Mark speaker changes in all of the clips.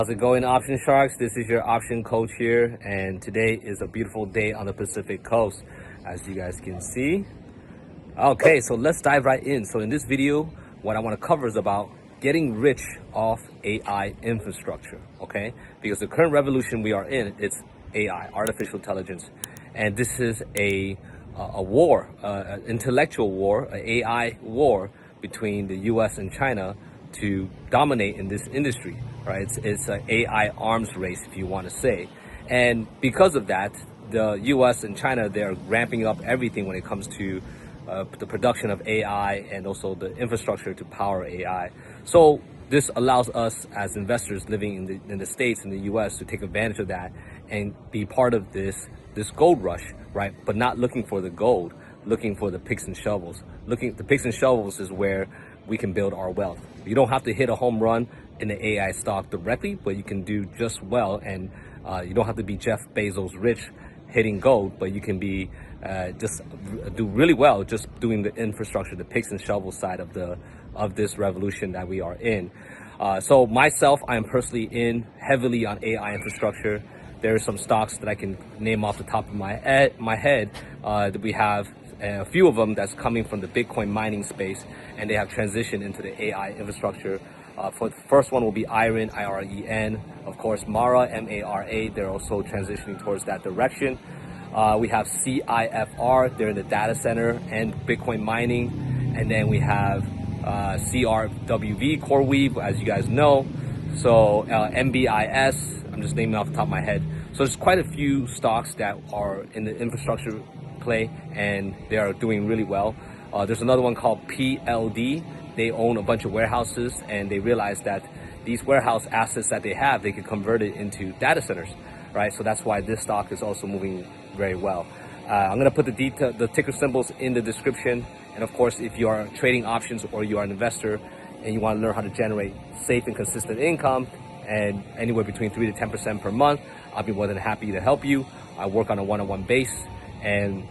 Speaker 1: How's it going, Option Sharks? This is your option coach here, and today is a beautiful day on the Pacific Coast, as you guys can see. Okay, so let's dive right in. So in this video, what I want to cover is about getting rich off AI infrastructure, okay? Because the current revolution we are in, it's AI, artificial intelligence, and this is a war, an intellectual war, an AI war between the U.S. and China to dominate in this industry, right? It's an AI arms race, if you want to say. And because of that, the US and China, they're ramping up everything when it comes to the production of AI and also the infrastructure to power AI. So this allows us as investors living in the States, in the US, to take advantage of that and be part of this gold rush, right? But not looking for the gold, looking for the picks and shovels. The picks and shovels is where we can build our wealth. You don't have to hit a home run in the AI stock directly, but you can do just well. And you don't have to be Jeff Bezos rich hitting gold, but you can be just do really well just doing the infrastructure, the picks and shovels side of this revolution that we are in. So myself, I am personally in heavily on AI infrastructure. There are some stocks that I can name off the top of my head that we have a few of them that's coming from the Bitcoin mining space, and they have transitioned into the AI infrastructure. For the first one will be IREN, IREN. Of course, Mara, MARA, they're also transitioning towards that direction. We have CIFR, they're in the data center and Bitcoin mining. And then we have CRWV, CoreWeave, as you guys know. So MBIS, I'm just naming off the top of my head. So there's quite a few stocks that are in the infrastructure play, and they are doing really well. There's another one called PLD. They own a bunch of warehouses, and they realize that these warehouse assets that they have, they can convert it into data centers, right? So that's why this stock is also moving very well. I'm gonna put the ticker symbols in the description. And of course, if you are trading options or you are an investor and you want to learn how to generate safe and consistent income and anywhere between 3 to 10% per month, I'll be more than happy to help you. I work on a one-on-one base, and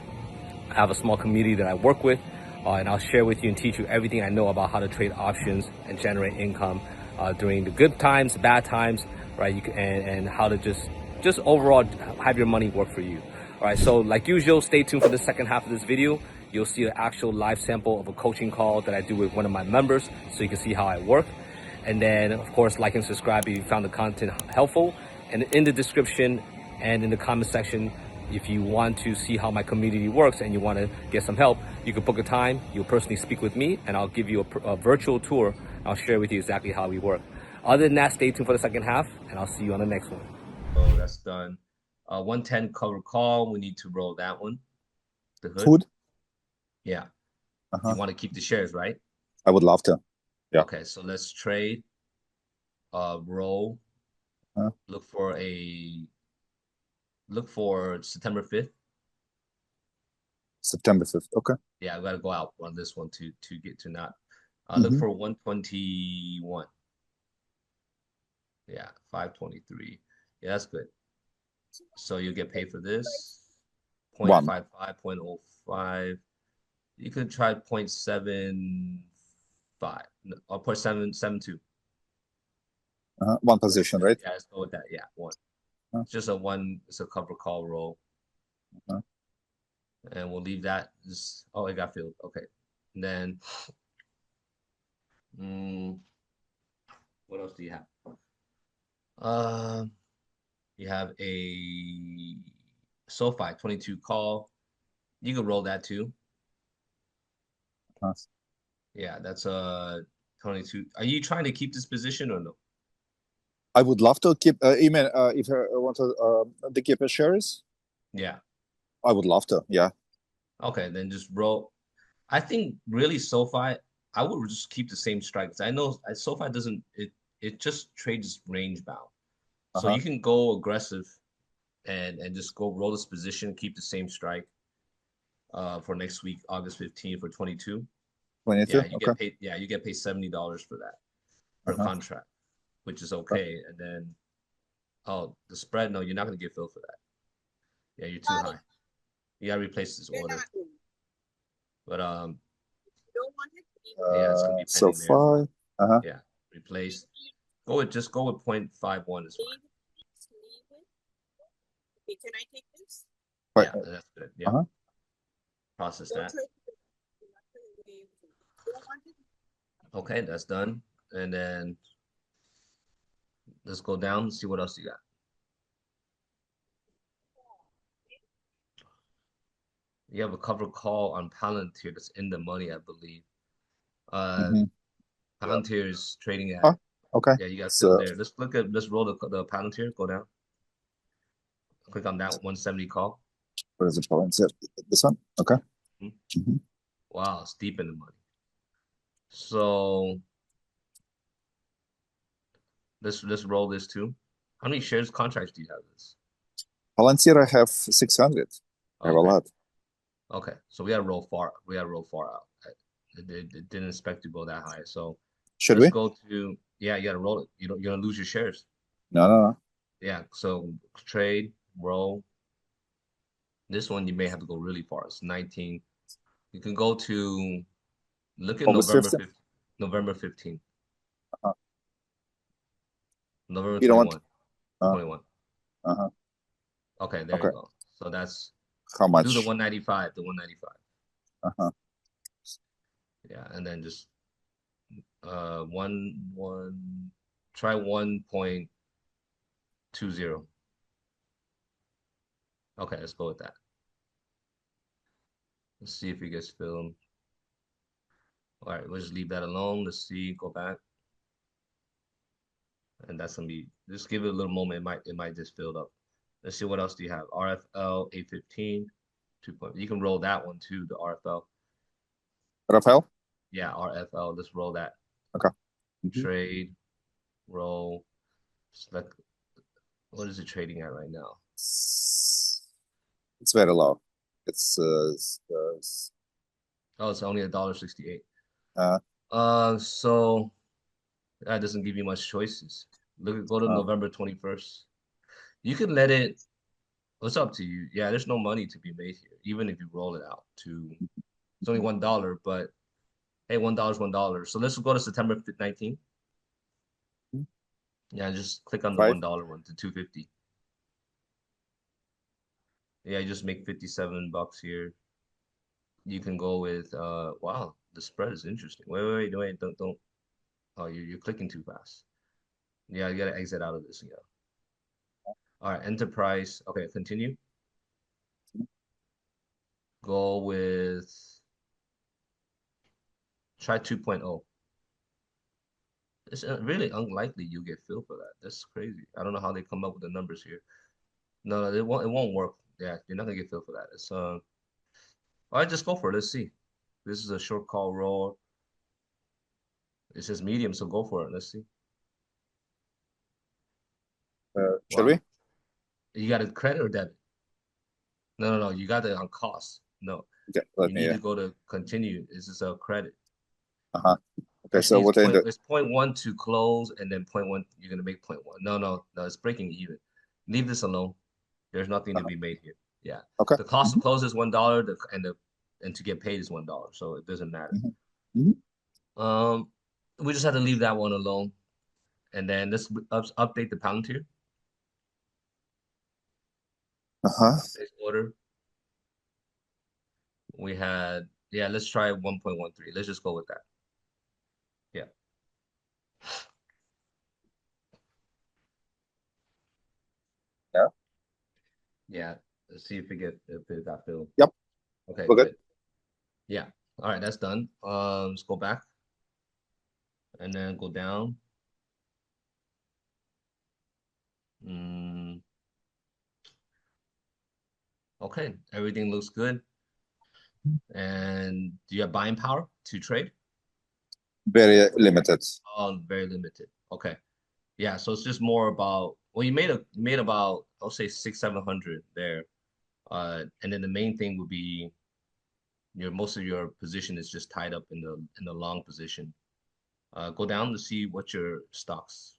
Speaker 1: I have a small community that I work with, and I'll share with you and teach you everything I know about how to trade options and generate income during the good times, bad times, right? And how to just overall have your money work for you. All right, so like usual, stay tuned for the second half of this video. You'll see an actual live sample of a coaching call that I do with one of my members, so you can see how I work. And then, of course, like and subscribe if you found the content helpful. And in the description and in the comment section, if you want to see how my community works and you want to get some help, you can book a time. You'll personally speak with me, and I'll give you a virtual tour. I'll share with you exactly how we work. Other than that, stay tuned for the second half, and I'll see you on the next one. Oh, that's done. 110 cover call. We need to roll that one. The hood.
Speaker 2: Hood?
Speaker 1: Yeah. You want to keep the shares, right?
Speaker 2: I would love to. Yeah.
Speaker 1: Okay, so let's trade. Roll. Look for September 5th.
Speaker 2: September 5th. Okay.
Speaker 1: Yeah, I gotta go out on this one to get to not. Look for 121. Yeah, 523. Yeah, that's good. So you get paid for this. 0.55, 0.05. You could try 0.75 or 0.772.
Speaker 2: One position, right?
Speaker 1: Yeah, let's go with that. Yeah, one. It's just a one. It's a cover call roll. And we'll leave that. Oh, it got filled. Okay. And then, what else do you have? You have a SoFi 22 call. You can roll that too. Yeah, that's a 22. Are you trying to keep this position or no?
Speaker 2: I would love to keep. Even if I want to keep a shares.
Speaker 1: Yeah.
Speaker 2: I would love to. Yeah.
Speaker 1: Okay, then just roll. I think really SoFi, I would just keep the same strikes. I know SoFi doesn't. It just trades range bound, so you can go aggressive, and just go roll this position, keep the same strike. For next week, August 15th for 22.
Speaker 2: 22.
Speaker 1: Yeah, you get paid. Yeah, you get paid $70 for that per contract, which is okay. And then, oh, the spread. No, you're not gonna get filled for that. Yeah, you're too high. You gotta replace this order. But yeah, it's gonna be pending
Speaker 2: SoFi.
Speaker 1: there. Yeah, replace. just go with 0.51 is fine.
Speaker 3: Okay, can I take this?
Speaker 1: Yeah, that's good. Yeah.
Speaker 2: Uh-huh.
Speaker 1: Process that. Okay, that's done. And then let's go down and see what else you got. You have a cover call on Palantir that's in the money, I believe. Palantir is trading at.
Speaker 2: Oh, okay.
Speaker 1: Yeah, you got
Speaker 2: So
Speaker 1: filled there. Let's roll the Palantir, go down. Click on that 170 call.
Speaker 2: where is the balance? This one? Okay.
Speaker 1: Wow, it's deep in the money. So let's roll this too. How many shares contracts do you have this?
Speaker 2: Palantir, I have 600. I have a lot.
Speaker 1: Okay, so we gotta roll far. We gotta roll far out. It didn't expect to go that high. So
Speaker 2: Should
Speaker 1: let's
Speaker 2: we?
Speaker 1: go to yeah. You gotta roll it. You're gonna lose your shares.
Speaker 2: No.
Speaker 1: Yeah. So trade roll. This one you may have to go really far. It's 19. You can go to look at
Speaker 2: August 15th.
Speaker 1: November 15th. November
Speaker 2: You don't want
Speaker 1: 21.
Speaker 2: uh-huh.
Speaker 1: Okay, there you go. So that's
Speaker 2: how much?
Speaker 1: do the 195. The 195.
Speaker 2: Uh-huh.
Speaker 1: Yeah, and then just try 1.20. Okay, let's go with that. Let's see if it gets filled. All right, we'll just leave that alone. Let's see, go back. And that's gonna be just give it a little moment. It might just fill up. Let's see what else do you have? RFL 815, 2 point. You can roll that one too, the RFL.
Speaker 2: Rafael?
Speaker 1: Yeah, RFL. Let's roll that.
Speaker 2: Okay.
Speaker 1: Trade, roll. Select. What is it trading at right now?
Speaker 2: It's very low. It's
Speaker 1: oh, it's only $1.68. So that doesn't give you much choices. Go to November 21st. You can let it. It's up to you. Yeah, there's no money to be made here, even if you roll it out to. It's only $1, but hey, $1 is $1. So let's go to September 19th. Yeah, just click on the $1 one to 250. Yeah, you just make 57 bucks here. You can go with wow, the spread is interesting. Wait, don't. Oh, you're clicking too fast. Yeah, you gotta exit out of this. Yeah. All right, enterprise. Okay, continue. Go with try 2.0. It's really unlikely you get filled for that. That's crazy. I don't know how they come up with the numbers here. No, it won't work. Yeah, you're not gonna get filled for that. It's all right, just go for it. Let's see. This is a short call roll. It says medium, so go for it. Let's see.
Speaker 2: Should we?
Speaker 1: You got a credit or debit? No. You got it on cost. No.
Speaker 2: Okay,
Speaker 1: you need to go to continue. This is a credit.
Speaker 2: Okay, so what
Speaker 1: it's 0.1 to close, and then 0.1 you're gonna make 0.1. No, it's breaking even. Leave this alone. There's nothing to be made here. Yeah.
Speaker 2: Okay.
Speaker 1: The cost to close is $1, and to get paid is $1, so it doesn't matter. We just have to leave that one alone, and then let's update the Palantir. Base order. We had let's try 1.13. Let's just go with that. Yeah. Yeah. Let's see if it got filled.
Speaker 2: Yep.
Speaker 1: Okay,
Speaker 2: we're
Speaker 1: good. Yeah. All right, that's done. Let's go back and then go down. Okay, everything looks good. And do you have buying power to trade?
Speaker 2: Very limited.
Speaker 1: Oh, very limited. Okay. Yeah, so it's just more about well, you made about I'll say 600-700 there. And then the main thing would be most of your position is just tied up in the long position. Go down to see what your stocks.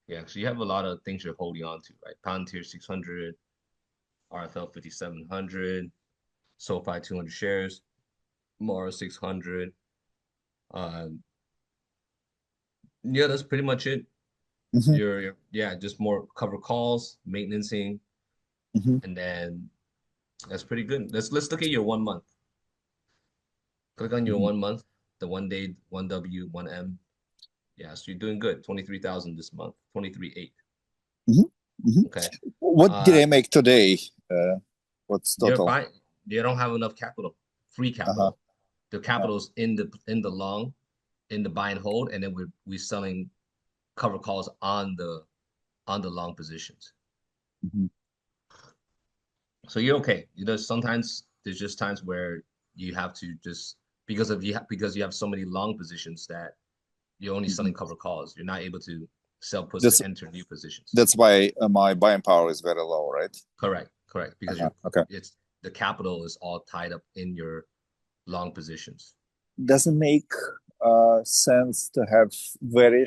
Speaker 1: Yeah, so you have a lot of things you're holding on to, right? Palantir 600, RFL 5700, SoFi 200 shares, Mara 600, Yeah, that's pretty much it.
Speaker 2: Hmm.
Speaker 1: Yeah, just more cover calls, maintenancing,
Speaker 2: Hmm.
Speaker 1: and then that's pretty good. Let's look at your 1 month. Click on your
Speaker 2: Hmm.
Speaker 1: 1 month, the 1 day, 1W, 1M. Yeah, so you're doing good. 23,000 this month, 23.8.
Speaker 2: Hmm. Hmm.
Speaker 1: Okay.
Speaker 2: What did
Speaker 1: Uh,
Speaker 2: I make today? What's
Speaker 1: you're
Speaker 2: total?
Speaker 1: buying, you don't have enough capital, free
Speaker 2: Uh-huh.
Speaker 1: capital. The
Speaker 2: Uh,
Speaker 1: capital's in the long, in the buy and hold, and then we're selling cover calls on the long positions.
Speaker 2: mhm.
Speaker 1: So you're okay. Sometimes there's just times where you have to just because you have so many long positions that you're only
Speaker 2: Mhm.
Speaker 1: selling cover calls. You're not able to sell puts
Speaker 2: That's
Speaker 1: to enter new positions.
Speaker 2: that's why my buying power is very low, right?
Speaker 1: Correct, correct. Because
Speaker 2: Uh-huh. Okay.
Speaker 1: it's the capital is all tied up in your long positions.
Speaker 2: Doesn't make sense to have very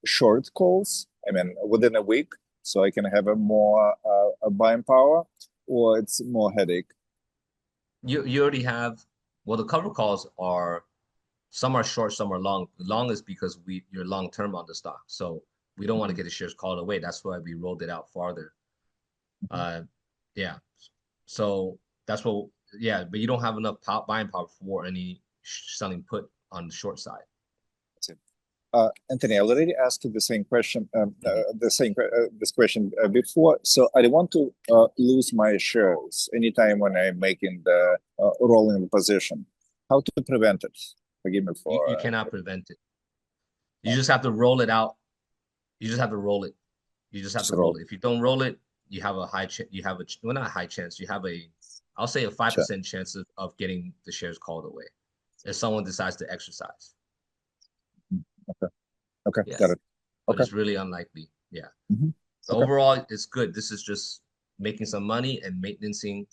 Speaker 2: short calls. I mean, within a week, so I can have a more a buying power, or it's more headache.
Speaker 1: You already have well the cover calls are some are short, some are long. The long is because you're long term on the stock. So we don't want to
Speaker 2: Mhm.
Speaker 1: get the shares called away. That's why we rolled it out farther.
Speaker 2: Mhm.
Speaker 1: Uh yeah. So that's what yeah, but you don't have enough buying power for any selling put on the short side.
Speaker 2: That's it. Anthony, I already asked you the same question,
Speaker 1: Mhm.
Speaker 2: this question before. So I don't want to lose my shares anytime when I'm making the rolling position. How to prevent it? Forgive me
Speaker 1: You
Speaker 2: for
Speaker 1: you cannot prevent it. You just have to roll it out. You just have to roll it. You just have
Speaker 2: just
Speaker 1: to roll
Speaker 2: roll.
Speaker 1: it. If you don't roll it, you have a high chance. You have a well, not a high chance. You have I'll say a five
Speaker 2: Sure.
Speaker 1: percent chance of getting the shares called away if someone decides to exercise.
Speaker 2: Okay. Okay.
Speaker 1: Yeah,
Speaker 2: Got it.
Speaker 1: but
Speaker 2: Okay.
Speaker 1: it's really unlikely. Yeah.
Speaker 2: Hmm.
Speaker 1: So
Speaker 2: Okay.
Speaker 1: overall, it's good. This is just making some money and maintaining,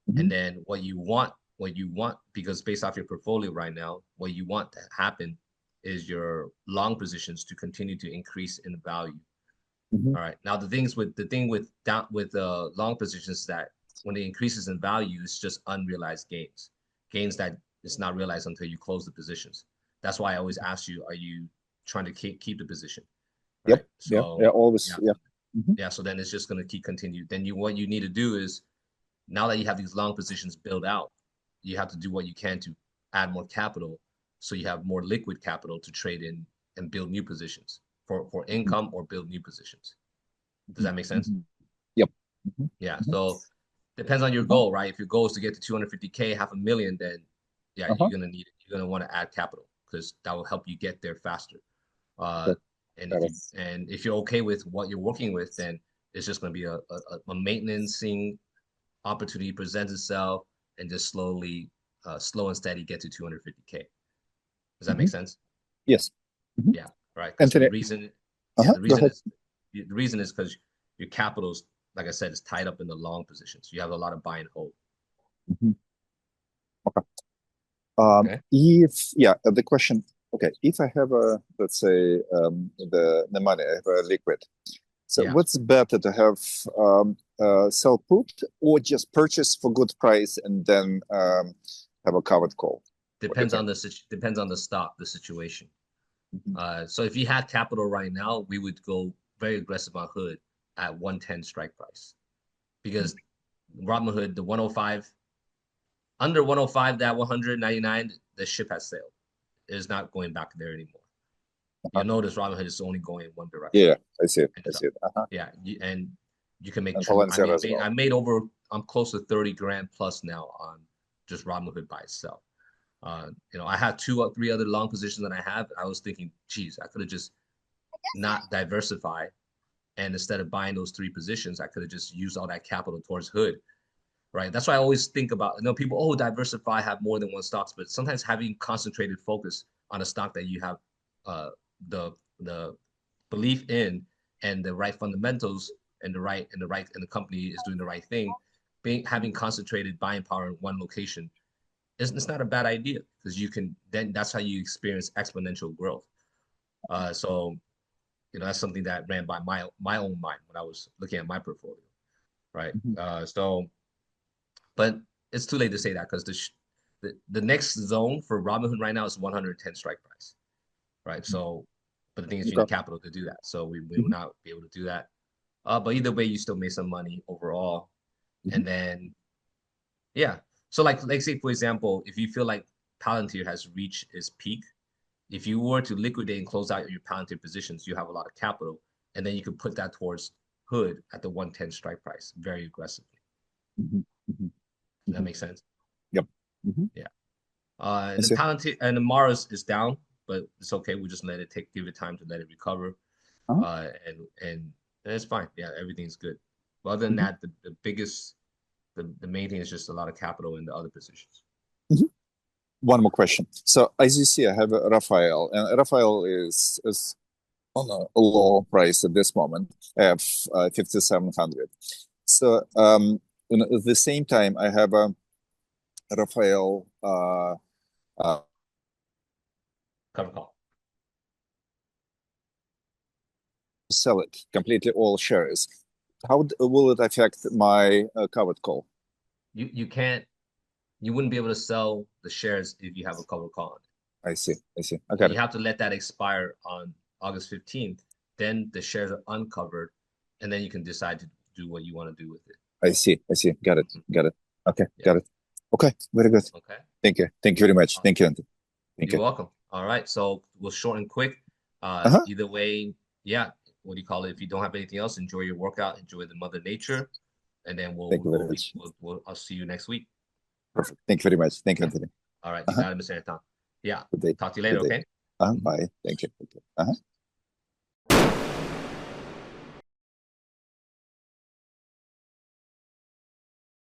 Speaker 2: Hmm.
Speaker 1: and then what you want, because based off your portfolio right now, what you want to happen is your long positions to continue to increase in value.
Speaker 2: Hmm.
Speaker 1: All right. Now the thing with down with long positions is that when it increases in value, it's just unrealized gains, gains that is not realized until you close the positions. That's why I always ask you, are you trying to keep the position,
Speaker 2: Yep.
Speaker 1: right?
Speaker 2: Yeah. Yeah.
Speaker 1: So
Speaker 2: Always.
Speaker 1: yeah,
Speaker 2: Yeah. Hmm.
Speaker 1: yeah. So then it's just gonna keep continue. Then what you need to do is now that you have these long positions built out, you have to do what you can to add more capital so you have more liquid capital to trade in and build new positions for income or build new positions. Does that make sense?
Speaker 2: Hmm. Yep. Hmm.
Speaker 1: Yeah.
Speaker 2: Hmm.
Speaker 1: So depends on your
Speaker 2: Uh-huh.
Speaker 1: goal, right? If your goal is to get to 250K, 500,000, then yeah,
Speaker 2: Uh-huh.
Speaker 1: you're gonna want to add capital because that will help you get there faster. Uh,
Speaker 2: Okay.
Speaker 1: and
Speaker 2: Got
Speaker 1: if
Speaker 2: it.
Speaker 1: you're okay with what you're working with, then it's just gonna be a maintaining opportunity presents itself and just slow and steady get to 250K. Does that
Speaker 2: Hmm.
Speaker 1: make sense?
Speaker 2: Yes. Hmm.
Speaker 1: Yeah, right. Because
Speaker 2: Anthony.
Speaker 1: yeah,
Speaker 2: Uh-huh. Go ahead.
Speaker 1: the reason is because your capital's, like I said, is tied up in the long positions. You have a lot of buy and hold.
Speaker 2: Mhm. Okay.
Speaker 1: Okay.
Speaker 2: If yeah, the question. Okay, if I have a let's say the money, I have a liquid. So
Speaker 1: Yeah.
Speaker 2: what's better to have sell put or just purchase for good price and then have a covered call? What do you think?
Speaker 1: Depends on the stock, the situation.
Speaker 2: Mhm.
Speaker 1: So if you had capital right now, we would go very aggressive on Hood at 110 strike price because Robinhood, the 105, under 105, that 199, the ship has sailed. It is not going back there anymore.
Speaker 2: Uh-huh.
Speaker 1: You'll notice Robinhood is only going in one direction.
Speaker 2: Yeah, I see it.
Speaker 1: And
Speaker 2: I see it. Uh-huh.
Speaker 1: yeah, and you can make
Speaker 2: And
Speaker 1: tremendous.
Speaker 2: Valencia as
Speaker 1: I
Speaker 2: well.
Speaker 1: made over. I'm close to 30 grand plus now on just Robinhood by itself. I had two or three other long positions that I have. I was thinking, geez, I could have just not diversified, and instead of buying those three positions, I could have just used all that capital towards Hood, right? That's why I always think about. People, oh, diversify, have more than one stocks, but sometimes having concentrated focus on a stock that you have uh, the belief in and the right fundamentals and the company is doing the right thing, having concentrated buying power in one location it's not a bad idea because you can then that's how you experience exponential growth. So that's something that ran by my own mind when I was looking at my portfolio, right?
Speaker 2: Mhm.
Speaker 1: But it's too late to say that because the next zone for Robinhood right now is 110 strike price, right? So But the thing is, you need
Speaker 2: Okay.
Speaker 1: capital to do that. So we will
Speaker 2: Mhm,
Speaker 1: not be able to do that. But either way, you still made some money overall.
Speaker 2: mhm.
Speaker 1: And then, yeah. So like say for example, if you feel like Palantir has reached its peak, if you were to liquidate and close out your Palantir positions, you have a lot of capital, and then you could put that towards Hood at the 110 strike price very aggressively.
Speaker 2: Mhm, mhm,
Speaker 1: Does that
Speaker 2: mhm.
Speaker 1: make sense?
Speaker 2: Yep. Mhm.
Speaker 1: Yeah.
Speaker 2: I
Speaker 1: And the
Speaker 2: see.
Speaker 1: Palantir and the Mars is down, but it's okay. We just let it give it time to let it recover.
Speaker 2: Uh-huh.
Speaker 1: And it's fine. Yeah, everything's good. But other than
Speaker 2: Mhm,
Speaker 1: that, the main thing is just a lot of capital in the other positions.
Speaker 2: mhm. One more question. So as you see, I have a Raphael, and Raphael is on a low price at this moment, at 5,700. So at the same time, I have a Raphael uh,
Speaker 1: Cover call.
Speaker 2: sell it completely all shares. How will it affect my covered call?
Speaker 1: You can't you wouldn't be able to sell the shares if you have a cover call on it.
Speaker 2: I see. I see. I
Speaker 1: Yeah,
Speaker 2: got
Speaker 1: you
Speaker 2: it.
Speaker 1: have to let that expire on August 15th. Then the shares are uncovered, and then you can decide to do what you want to do with it.
Speaker 2: I see. I see. Got it.
Speaker 1: Mhm.
Speaker 2: Got it. Okay.
Speaker 1: Yeah.
Speaker 2: Got it. Okay. Very good.
Speaker 1: Okay.
Speaker 2: Thank you. Thank you very much. Thank you, Anthony. Thank
Speaker 1: You're
Speaker 2: you.
Speaker 1: welcome. All right. So we'll short and quick.
Speaker 2: Uh-huh.
Speaker 1: Either way, yeah. What do you call it? If you don't have anything else, enjoy your workout, enjoy the Mother Nature, and then
Speaker 2: Thank you very much.
Speaker 1: I'll see you next week.
Speaker 2: Perfect. Thank you very much. Thank you,
Speaker 1: Yeah.
Speaker 2: Anthony.
Speaker 1: All right. You
Speaker 2: Uh-huh.
Speaker 1: got it, Mr. Anton. Yeah.
Speaker 2: Good day.
Speaker 1: Talk to you later.
Speaker 2: Good day.
Speaker 1: Okay. Mhm.
Speaker 2: Bye. Thank you. Uh-huh.